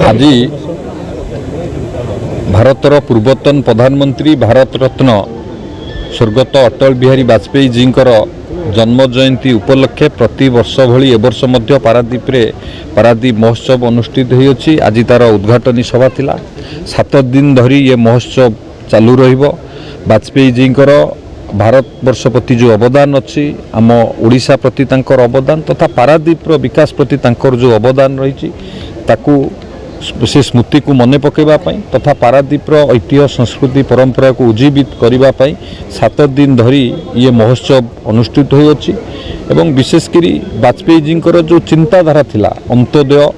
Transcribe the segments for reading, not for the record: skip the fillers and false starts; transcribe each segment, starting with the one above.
आज भारतर पूर्वतन प्रधानमंत्री भारत रत्न स्वर्गत अटल बिहारी वाजपेयी जी जन्म जयंती उपलक्षे प्रति वर्ष भली एवर्ष मध्य पारादीप महोत्सव अनुष्ठित होती। आज तार उद्घाटनी सभा थिला। 7 दिन धरी ये महोत्सव चालू रहिबो। वाजपेयी जी भारत वर्ष प्रति जो अवदान अच्छी आम ओडिशा प्रति तांकर अवदान तथा पारादीपर विकास प्रति तांकर जो अवदान रही ताकू से स्मृति को मन पकड़ापी तथा पारादीपर ऐतिह्य संस्कृति परंपरा को उज्जीवित करने 7 दिन धरी ये महोत्सव अनुष्ठित होती। एवं विशेषकर वाजपेयी जी जो चिंताधारा थिला अंत्योदय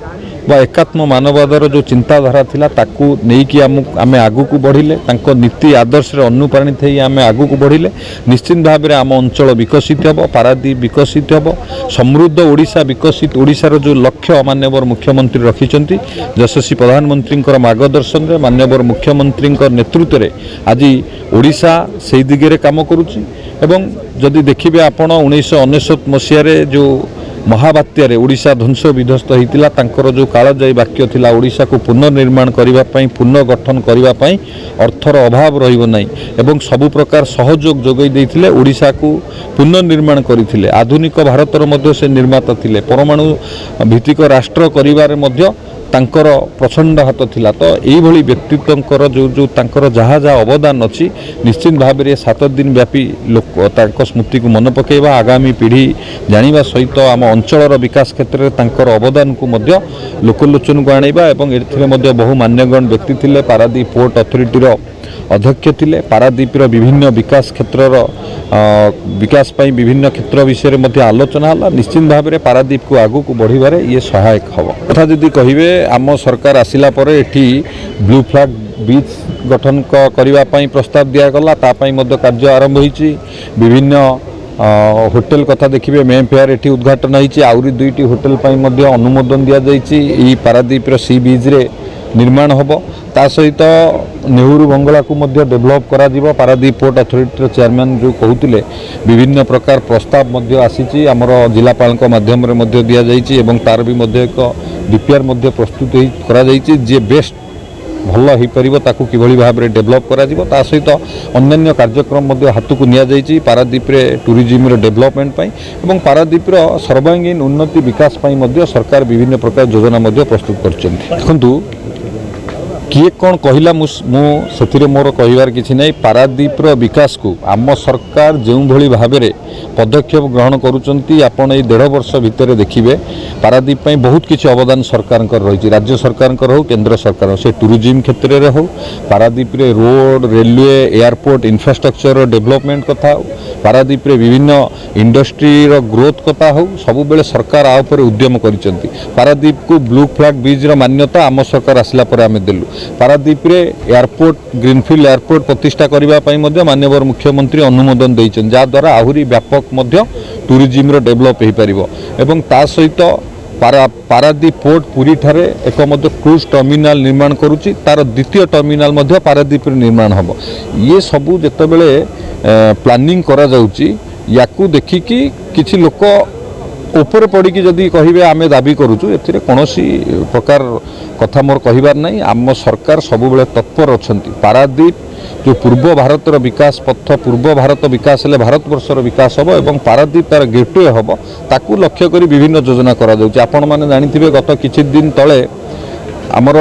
व एकात्म मानववादर जो चिंताधारा थिला ताकू नहीं कि आम आगू को बढ़िले नीति आदर्श अनुप्राणित होई आम आगू को बढ़िले निश्चित भाव में आम अंचल विकसित होब, पारादीप विकसित होब, समृद्ध ओडिशा विकसित ओडिशार जो लक्ष्य माननीय मुख्यमंत्री रखिंट यशस्वी प्रधानमंत्री मार्गदर्शन में माननीय मुख्यमंत्री नेतृत्व में आज ओडिशा से दिगरे काम करुच्ची। एवं जदि देखिए आपण 1999 मसीह जो महाबात्यारे ओडिशा ध्वंस विध्वस्त होता तांकर जो कालजयी वाक्य थिला ओडिशा को पुनर्निर्माण करने पुनर्गठन करने अर्थर अभाव रहिबो नाही एवं सबु प्रकार सहयोग जोगई देथिले ओडिशा को पुनर्निर्माण करथिले। आधुनिक भारतर मध्य से निर्माता थिले। परमाणु भित्तिक राष्ट्र करिवारे मध्य तांकर प्रचंड हाथ थिला। तो यही व्यक्तित्व जो तांकर जहाँ जहाँ अवदान अच्छी निश्चित भाव में 7 दिन व्यापी लोक तांकर स्मृति को मन पकेबा आगामी पीढ़ी जानिबा सहित आम अंचल विकास क्षेत्र में तांकर अवदान को मध्य लोकलोचन को आनिबा एवं एथिरे मध्य बहु मान्यगण व्यक्ति थिले। पारादीप पोर्ट अथॉरिटीर अध्यक्ष थिले। पारादीपर विभिन्न विकास क्षेत्र विकास पाई विभिन्न क्षेत्र विषय में आलोचना है। निश्चित भाव में पारादीप को आगू को बढ़िबारे ये सहायक हम कथा जदि कहिबे आम सरकार आसिला परे एठी ब्लू फ्लैग बीच गठन करने प्रस्ताव दिगला कार्य आरंभ होती। विभिन्न होटेल कथा देखिए मे फेयर एठी उद्घाटन होती। आउरी 2टी होटेल अनुमोदन दि जाइए। पारादीपर सी बीच रे निर्माण होब। ता सहित नेहरू बंगला को मध्य डेभलप करा जिवो। पारादीप पोर्ट अथॉरिटी चेयरमैन जो कहते विभिन्न प्रकार प्रस्ताव आसी आमर जिलापाल माध्यम रे दि जाइए एवं तार भी एक डीपीआर प्रस्तुत करा जाइए जे बेस्ट भल हो पार ताकू किभली भाव में डेभलप करा जिवो। ता सहित अन्य कार्यक्रम हाथ को निया जाइए पारादीप रे टूरिज्म डेभलपमेंट एवं पारादीपर सर्वांगीन उन्नति विकास सरकार विभिन्न प्रकार योजना प्रस्तुत कर किए कौन कहला मुझे मोर कहबार किसी नहीं। पारादीपर विकास को आम सरकार जो भली भाव में पदक्षेप ग्रहण करुँच आपण 1.5 वर्ष भितर देखिए पारादीप बहुत किसी अवदान सरकार रही राज्य सरकार हो केंद्र सरकार से टूरिज्म क्षेत्र में हो पारादीप रे road railway airport infrastructure development कथा हो पारादीप रे विभिन्न इंडस्ट्री ग्रोथ कथा हो सब बेले सरकार आ उपर उद्यम करिसेंती। पारादीप को ब्लू फ्लैग बीच मान्यता आम सरकार आसला पर आमे देलु। पारादीप रे एयरपोर्ट ग्रीनफिल्ड एयरपोर्ट प्रतिष्ठा करने माननीय मुख्यमंत्री अनुमोदन देइछन जा द्वारा आहुरी व्यापक टूरिज्म डेभलप हो पारिबो। एवं ता सहित पारादीप पोर्ट पुरी ठारे एक क्रूज टर्मिनाल निर्माण करुच्ची। तार द्वितीय टर्मिनाल पारादीप निर्माण हम ये सबू जितेबले प्लानिंग करा जाउची याकू देखिकी किछि लोक ऊपर पड़ी जदि कहिबे आमे दाबी करूचु एथिरे कोनोसी प्रकार कथा मोर कहिबार नहीं। आम सरकार सबुबेले तत्पर अछंती। पारादीप जो पूर्व भारतर विकास पथ पूर्व भारत विकास हेले भारत वर्षर विकास हम एवं पारादीप तार गेटवे हम ताकू लक्ष्य करी विभिन्न योजना करा जाउची। आपण माने जानिथिबे गत किछि दिन तले आमर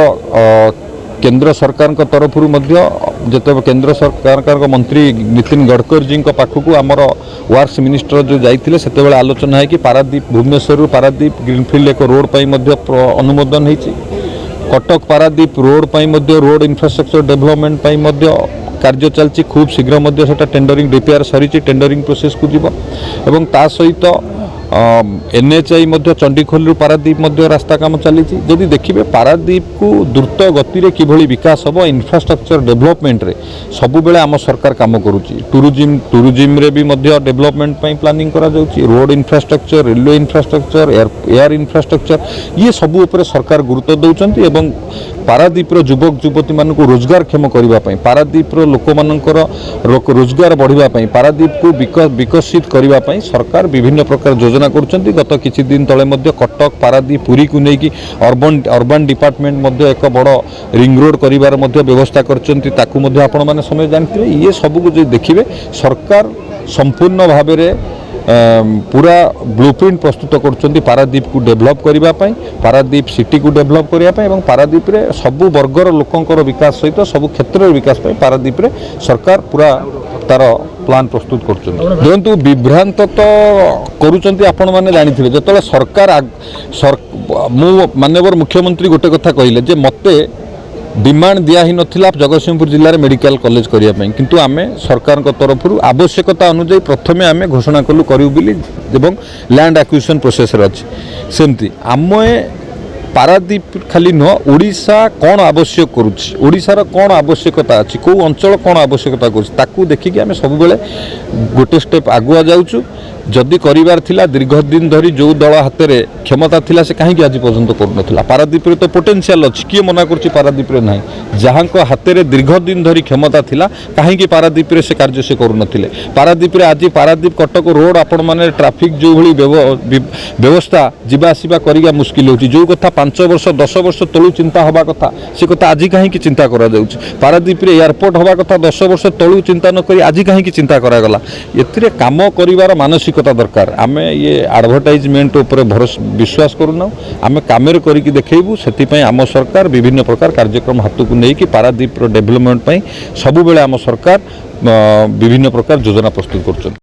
केंद्र सरकार तरफ जो केंद्र सरकार मंत्री नितिन गडकरी जी पाखक आमर वर्क्स मिनिस्टर जो जाइए से आलोचना है कि पारादीप भुवनेश्वर पारादीप ग्रीनफिल्ड एक रोड पर अनुमोदन होती। Cuttack Paradip road road infrastructure development कार्य चलती। खूब शीघ्र से टेंडरिंग डीपीआर सरी टेंडरिंग प्रोसेस को जीव एवं ता सहित एनएचआई चंडीखोल पारादीप रास्ता काम चली। जदि देखिए पारादीप को द्रुत गति रे किभली विकास हम इंफ्रास्ट्रक्चर डेभलपमेंट रे सबु बेले आम सरकार काम करुच्ची। टूरिज्म रे भी डेभलपमेंट प्लानिंग करा जाउची। Road infrastructure railway infrastructure air infrastructure ये सबू उपरे सरकार गुरुत्व दौरान एवं पारादीपर युवक युवती मान रोजगारक्षम करने पारादीपर लोक मानकर रोजगार बढ़ापी पारादीप को विकसित करने सरकार विभिन्न प्रकार योजना करुँच गत किछि दिन तले कटक पारादीप पुरी को लेकिन अर्बन डिपार्टमेंट एक बड़ रिंग रोड कर व्यवस्था करते आपण मैंने समय जानते ये सबको जो देखिए सरकार संपूर्ण भाव में पूरा ब्लूप्रिंट प्रस्तुत कर पारादीप को डेभलप करने पारादीप सिटी को डेभलप करने पारादीप रे सबु वर्गर लोकंकर विकास सहित सबु क्षेत्र विकास पारादीप रे सरकार पूरा तार प्लान प्रस्तुत कर विभ्रांत तो करुँच आपण मैंने जानी जो सरकार माननीय मुख्यमंत्री गोटे कथा कहले जे मते डिमांड दिया ही नथिला जगतसिंहपुर जिले में मेडिकल कॉलेज करने किंतु आमे सरकार तरफ आवश्यकता अनुଯାयी प्रथमे आमे घोषणा कलु करू बिली एवं लैंड एक्विजिशन प्रोसेस अच्छी सेमती आम पारादीप खाली नुह ओडिशा कौन आवश्यक करुच्ची ओडिशार कौन आवश्यकता अच्छी कौ अंचल कौन आवश्यकता करुच्ची देखिकी आमे सब बेले गोटे स्टेप आगुआ जाऊँ जदि करिवार थिला दीर्घ दिन धरी जो दल हाथ में क्षमता थिला से कहीं आज पर्यंत करुनथिला पारादीप रे तो पोटेंशियल अच्छी किए मना कर पारादीप रे नहीं जहाँ हाथ में दीर्घ दिन धरी क्षमता थिला कहीं पारादीप रे से कार्य से करुनथिले पारादीप रे आज पारादीप कटक रोड आपण माने ट्राफिक जो भली व्यवस्था जीवा आसवा करिया मुश्किल होची जो कथा 5 वर्ष 10 वर्ष तलू चिंता हवा कथा से कथा आज कहीं चिंता करा जाउची पारादीप रे एयरपोर्ट हवा कथा 10 वर्ष तलू चिंता न करी आज कहीं चिंता करा गला एथिरे काम करिवार मानसिकता दरकार आमे ये एडवर्टाइजमेंट ऊपर विश्वास करूना आमे कामेर करिकी देखैबू सेति आम सरकार विभिन्न प्रकार कार्यक्रम हाथ को लेकिन पारादीप डेवलपमेंट सबुबले आम सरकार विभिन्न प्रकार योजना प्रस्तुत कर।